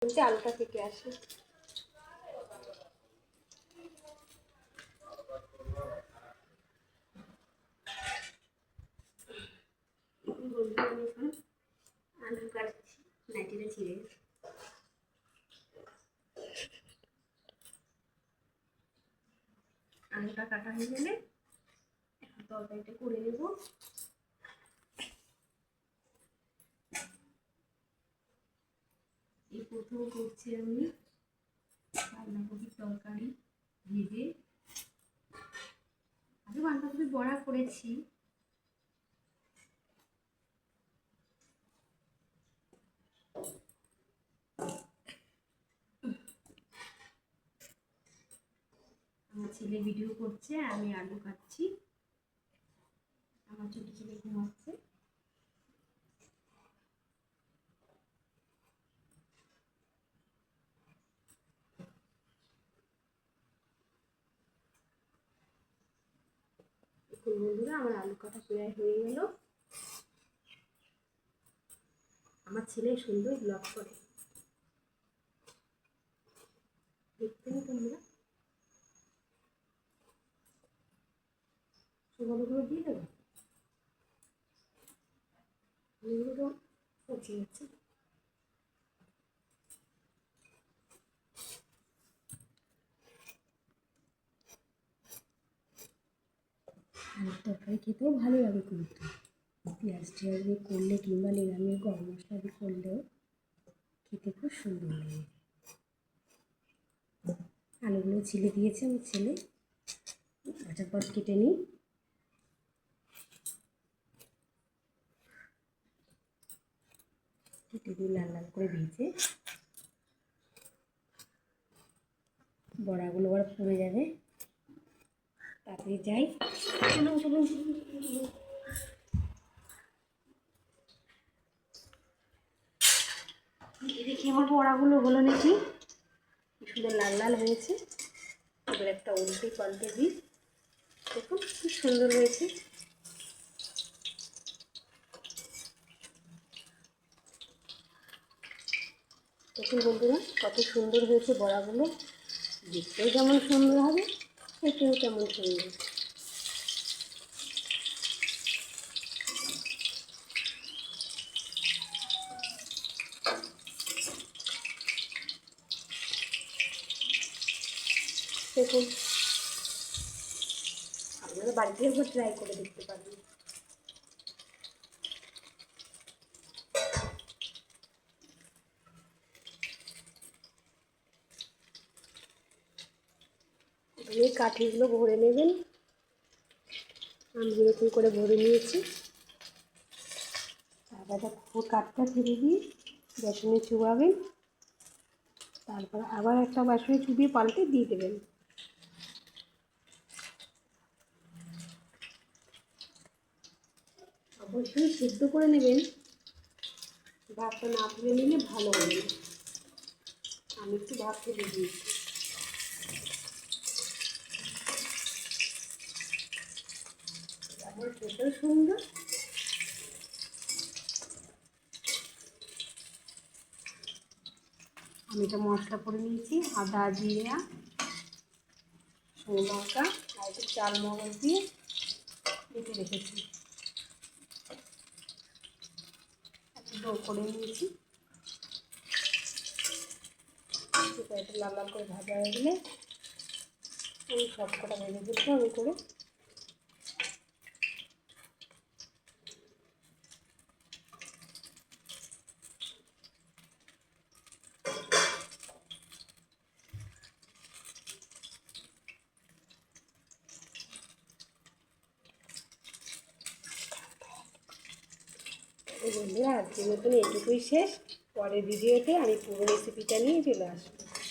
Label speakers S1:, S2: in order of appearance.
S1: বলছি আলুটা থেকে আসি। আলু কাটছি, নাইটিটা ছিঁড়ে আলুটা কাটা হয়ে গেলে এখন তরকারিটা করে নেব। এই প্রথম করছি আমি বাঁধাকপির তরকারি ভেজে। আগে বাঁধাকপি বড়া করেছি, আমার ছেলে ভিডিও করছে, আমি আলু কাটছি। আমার ছোট ছেলে ঘুমাচ্ছে। এখন বন্ধুরা আমার আলু কাটা প্রায় হয়ে গেল। আমার ছেলে সুন্দর ব্লগ করে, দেখতে না তোমরা? সুগন্ধগুলো দিয়ে দেবো, এগুলো পচে যাচ্ছে। আলুর তরকারি খেতেও ভালো লাগে, কিন্তু পেঁয়াজ টিয়াজ দিয়ে করলে কিংবা নিরামিষ গরম মশলা দিয়ে করলেও খেতে খুব সুন্দর লাগে। আলুগুলো ছিলে দিয়েছে আমার ছেলে, ঝটপট কেটে নিই। কেটে দিয়ে লাল লাল করে ভেজে বড়াগুলো আবার পুড়ে যাবে, তাড়াতাড়ি যাই। দেখি আমার বড়াগুলো হলো নাকি, সুন্দর লাল লাল হয়েছে। এবার একটা উল্টে পাল্টে দিই, দেখুন খুব সুন্দর হয়েছে। দেখুন বন্ধুরা কত সুন্দর হয়েছে বড়াগুলো, দেখতেও যেমন সুন্দর হবে খেতেও তেমন সুন্দর। দেখুন আপনারা বাড়িতে একবার ট্রাই করে দেখতে পারেন। এই কাঠিগুলো ভরে নেবেন, আমি এরকম করে ভরে নিয়েছি। তারপরে কাঠটা ফেলে দিয়ে বেসনে চুবাবেন, তারপর আবার একটা বেসনে চুবিয়ে পাল্টে দিয়ে দেবেন। অবশ্যই সিদ্ধ করে নেবেন, ভাতটা না তুলে নিলে ভালো হবে না। আমি একটু ভাত তুলে দিয়েছি। আমার খেতেও সুন্দর। আমি এটা মশলা করে নিয়েছি, আদা জিরা শুকনো লঙ্কা আর একটু চাল মগজ দিয়ে বেটে রেখেছি, একটু ডো করে নিয়েছি। একটু লাল লাল করে ভাজা হয়ে গেলে আমি সব কটা ভেজে দিচ্ছি আমি করে। বন্ধুরা আজকের মতন এটুকুই শেষ, পরের ভিডিওতে আমি পুরো রেসিপিটা নিয়ে চলে আসবো।